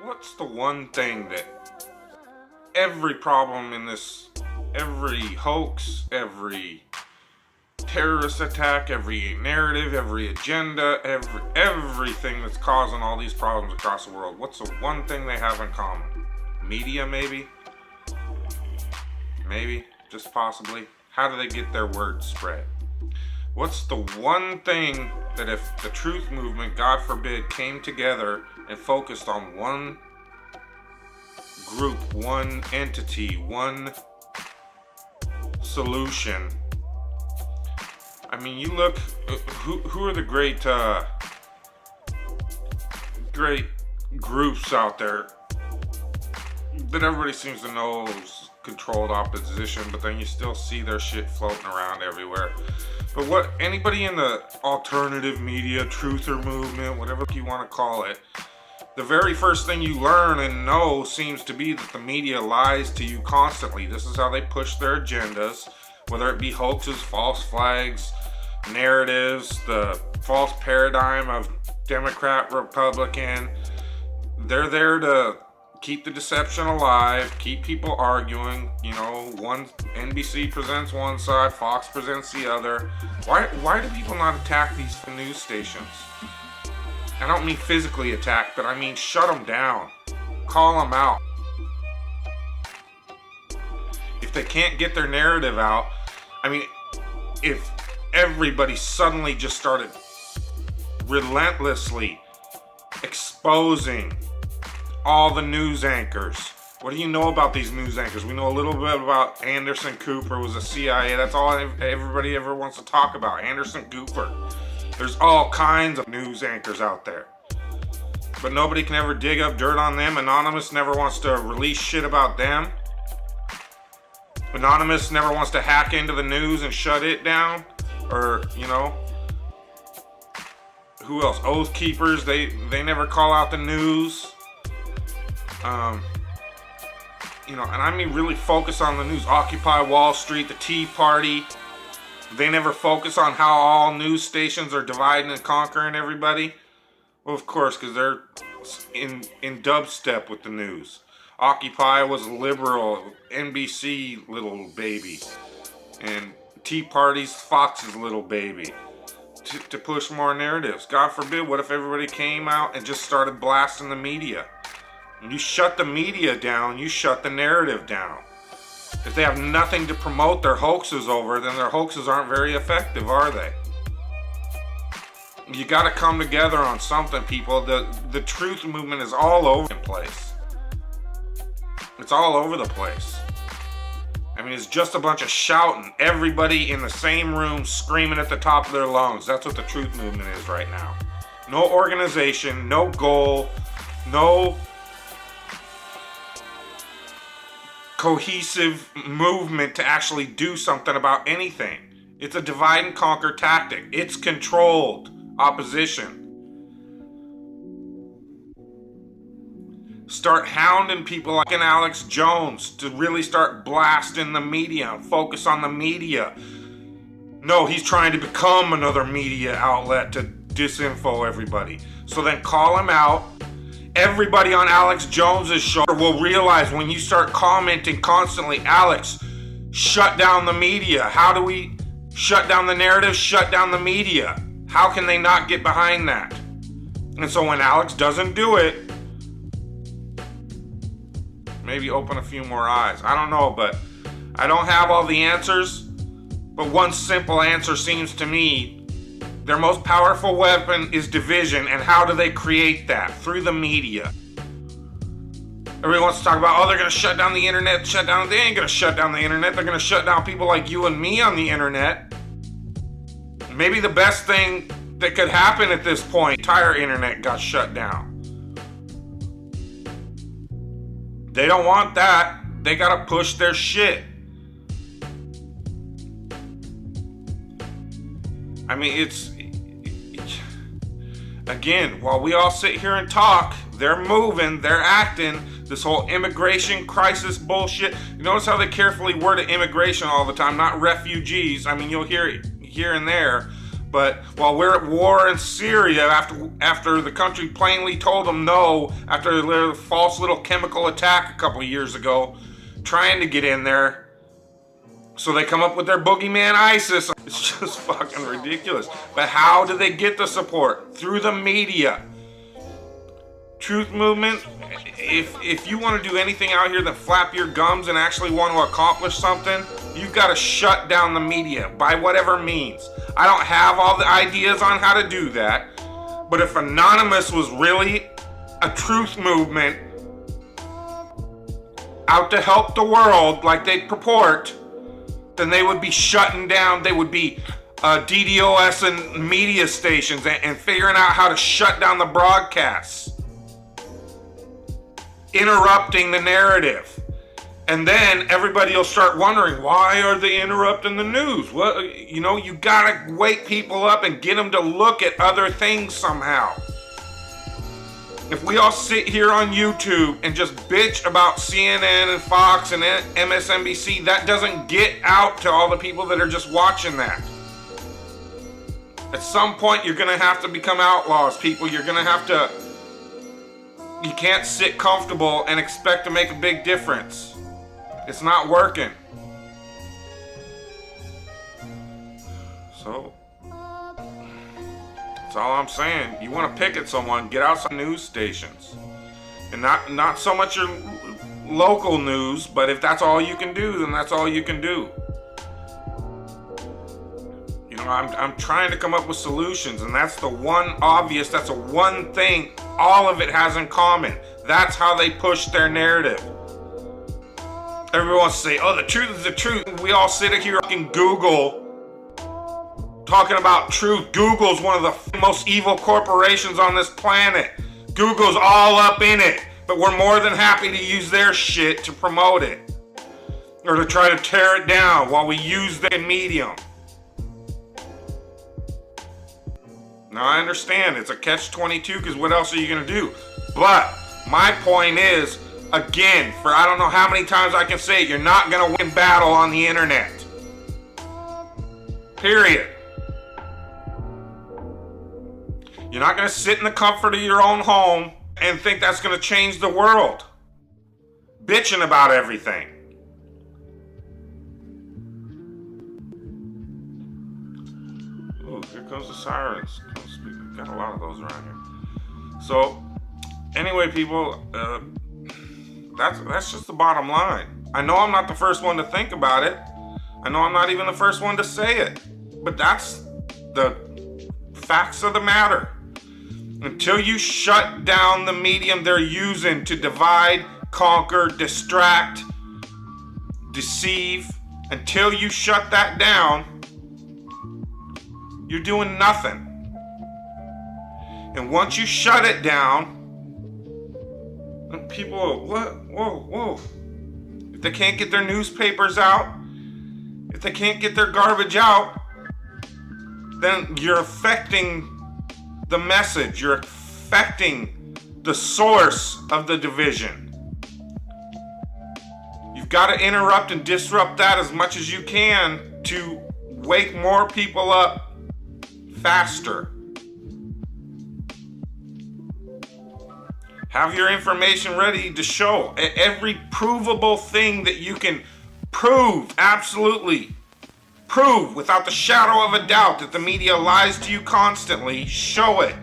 What's the one thing that every problem in this, every hoax, every terrorist attack, every narrative, every agenda, everything that's causing all these problems across the world, what's the one thing they have in common? Media, maybe? Maybe, just possibly. How do they get their word spread? What's the one thing that if the truth movement, God forbid, came together and focused on one group, one entity, one solution? I mean, you look, who are the great groups out there that everybody seems to know is controlled opposition, but then you still see their shit floating around everywhere. But what anybody in the alternative media, truther movement, whatever you want to call it, the very first thing you learn and know seems to be that the media lies to you constantly. This is how they push their agendas, whether it be hoaxes, false flags, narratives, the false paradigm of Democrat, Republican. They're there to keep the deception alive, keep people arguing. You know, one NBC presents one side, Fox presents the other. Why do people not attack these news stations? I don't mean physically attack, but I mean shut them down, call them out. If they can't get their narrative out, I mean, if everybody suddenly just started relentlessly exposing all the news anchors. What do you know about these news anchors? We know a little bit about Anderson Cooper was a CIA. That's all everybody ever wants to talk about. Anderson Cooper. There's all kinds of news anchors out there, but nobody can ever dig up dirt on them. Anonymous never wants to release shit about them. Anonymous never wants to hack into the news and shut it down. Or, you know, who else? Oath Keepers, they never call out the news. You know, and I mean really focus on the news. Occupy Wall Street, the Tea Party. They never focus on how all news stations are dividing and conquering everybody. Well, of course, because they're in dubstep with the news. Occupy was liberal, NBC little baby. And Tea Party's Fox's little baby. To push more narratives. God forbid, what if everybody came out and just started blasting the media? You shut the media down, you shut the narrative down. If they have nothing to promote their hoaxes over, then their hoaxes aren't very effective, are they? You gotta come together on something, people. The truth movement is all over the place. It's all over the place. I mean, it's just a bunch of shouting. Everybody in the same room screaming at the top of their lungs. That's what the truth movement is right now. No organization, no goal, no cohesive movement to actually do something about anything. It's a divide and conquer tactic. It's controlled opposition. Start hounding people like Alex Jones to really start blasting the media and focus on the media. No, he's trying to become another media outlet to disinfo everybody. So then call him out. Everybody on Alex Jones's show will realize when you start commenting constantly, Alex, shut down the media. How do we shut down the narrative, shut down the media? How can they not get behind that? And so when Alex doesn't do it, maybe open a few more eyes. I don't know, but I don't have all the answers. But one simple answer seems to me, their most powerful weapon is division. And how do they create that? Through the media. Everybody wants to talk about, oh, they're going to shut down the internet, They ain't going to shut down the internet. They're going to shut down people like you and me on the internet. Maybe the best thing that could happen at this point, entire internet got shut down. They don't want that. They got to push their shit. I mean, again, while we all sit here and talk, they're moving, they're acting. This whole immigration crisis bullshit. You notice how they carefully word it immigration all the time, not refugees. I mean, you'll hear it here and there, But while we're at war in Syria, after the country plainly told them no, after their false little chemical attack a couple of years ago, trying to get in there, so they come up with their boogeyman ISIS. It's just fucking ridiculous. But how do they get the support? Through the media. Truth movement, if you want to do anything out here that flap your gums and actually want to accomplish something, you've got to shut down the media by whatever means. I don't have all the ideas on how to do that, but if Anonymous was really a truth movement out to help the world like they purport, then they would be shutting down, they would be DDoS and media stations and figuring out how to shut down the broadcasts, interrupting the narrative. And then everybody will start wondering, why are they interrupting the news? Well, you know, you gotta wake people up and get them to look at other things somehow. If we all sit here on YouTube and just bitch about CNN and Fox and MSNBC, that doesn't get out to all the people that are just watching that. At some point, you're gonna have to become outlaws, people. You're gonna have to... You can't sit comfortable and expect to make a big difference. It's not working. So, that's all I'm saying. You want to picket someone, get outside news stations. And not so much your local news, but if that's all you can do, then that's all you can do. You know, I'm trying to come up with solutions, and that's the one obvious, that's the one thing all of it has in common. That's how they push their narrative. Everyone wants to say, oh, the truth is the truth. We all sit here and Google talking about truth. Google's one of the most evil corporations on this planet. Google's all up in it, but we're more than happy to use their shit to promote it or to try to tear it down while we use their medium. Now, I understand it's a catch-22 because what else are you going to do? But my point is, again, for I don't know how many times I can say it, you're not going to win battle on the internet. Period. You're not going to sit in the comfort of your own home and think that's going to change the world. Bitching about everything. Oh, here comes the sirens. Got a lot of those around here. So, anyway, people, that's just the bottom line. I know I'm not the first one to think about it. I know I'm not even the first one to say it. But that's the facts of the matter. Until you shut down the medium they're using to divide, conquer, distract, deceive, until you shut that down, you're doing nothing. And once you shut it down, people are, what? Whoa. If they can't get their newspapers out, if they can't get their garbage out, then you're affecting the message. You're affecting the source of the division. You've got to interrupt and disrupt that as much as you can to wake more people up faster. Have your information ready to show. Every provable thing that you can prove, absolutely prove without the shadow of a doubt that the media lies to you constantly, show it.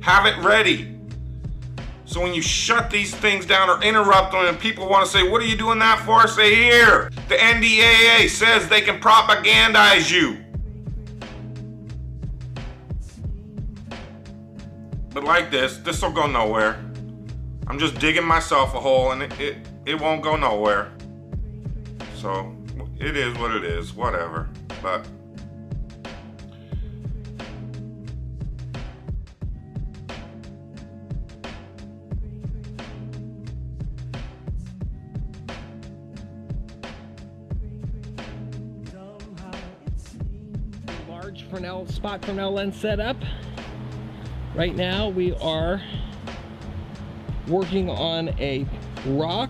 Have it ready. So when you shut these things down or interrupt them and people want to say, what are you doing that for? Say, here, the NDAA says they can propagandize you. But like this will go nowhere. I'm just digging myself a hole and it won't go nowhere. So it is what it is, whatever. But large spot Fresnel lens setup. Right now we are working on a rock.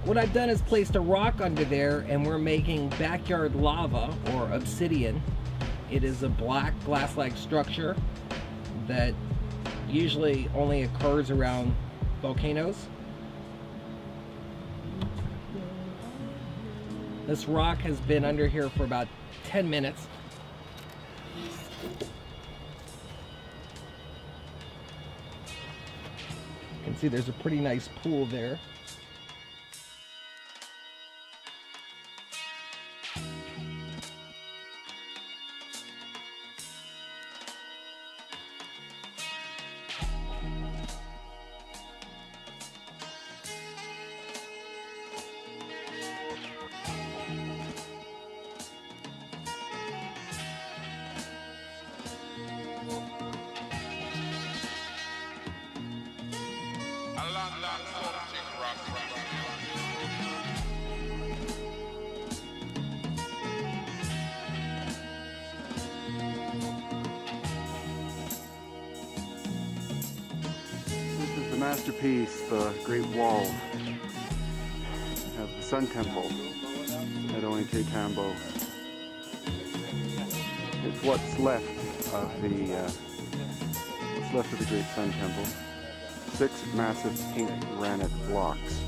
What I've done is placed a rock under there and we're making backyard lava or obsidian It is a black glass-like structure that usually only occurs around volcanoes. This rock has been under here for about 10 minutes. You can see there's a pretty nice pool there. This is the masterpiece, the Great Wall of the Sun Temple at Ollantaytambo. It's what's left of the Great Sun Temple. 6 massive pink granite blocks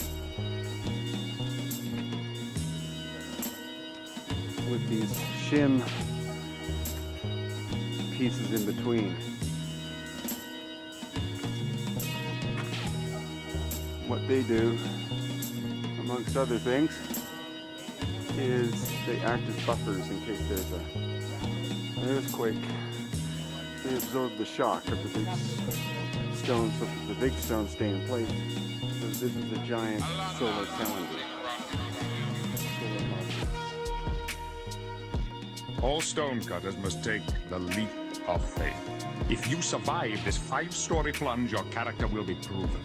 with these shim pieces in between. What they do, amongst other things, is they act as buffers in case there's an earthquake. They absorb the shock of the big stones so that the big stones stay in place. So this is a giant solar calendar. All stonecutters must take the leap of faith. If you survive this 5-story plunge, your character will be proven.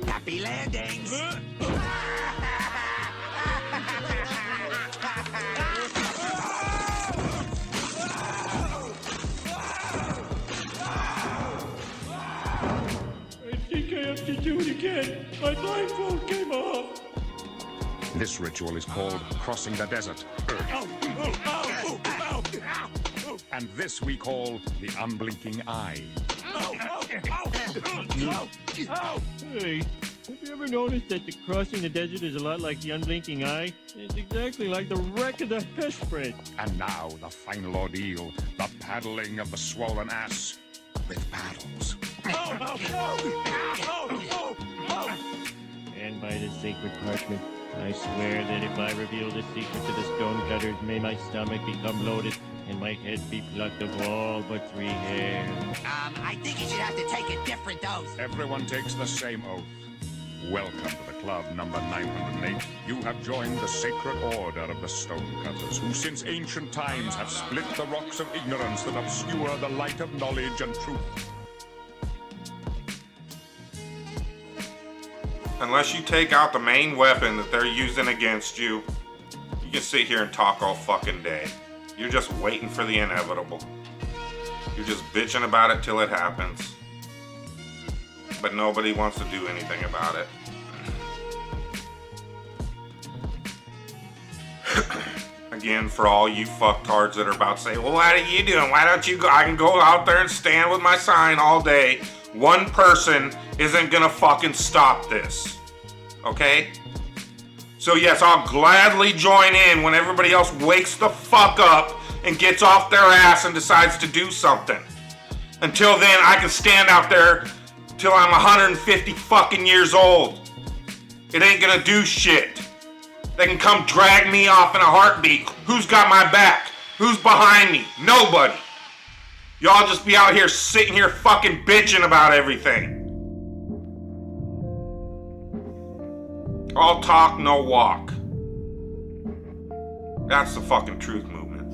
Happy landings! I think I have to do it again. My blindfold came off. This ritual is called crossing the desert. And this we call the unblinking eye. Hey, have you ever noticed that the crossing the desert is a lot like the unblinking eye? It's exactly like the wreck of the hairspray. And now the final ordeal, the paddling of the swollen ass with paddles. And by the sacred parchment, I swear that if I reveal the secret to the stonecutters, may my stomach become bloated and my head be plucked of all but 3 hairs. I think you should have to take a different dose. Everyone takes the same oath. Welcome to the club number 908. You have joined the sacred order of the stonecutters, who since ancient times have split the rocks of ignorance that obscure the light of knowledge and truth. Unless you take out the main weapon that they're using against you, you can sit here and talk all fucking day. You're just waiting for the inevitable. You're just bitching about it till it happens. But nobody wants to do anything about it. Again, for all you fucktards that are about to say, well, what are you doing? Why don't you go? I can go out there and stand with my sign all day. One person isn't gonna fucking stop this. Okay? So yes, I'll gladly join in when everybody else wakes the fuck up and gets off their ass and decides to do something. Until then, I can stand out there till I'm 150 fucking years old. It ain't gonna do shit. They can come drag me off in a heartbeat. Who's got my back? Who's behind me? Nobody. Y'all just be out here sitting here fucking bitching about everything. All talk, no walk. That's the fucking truth movement.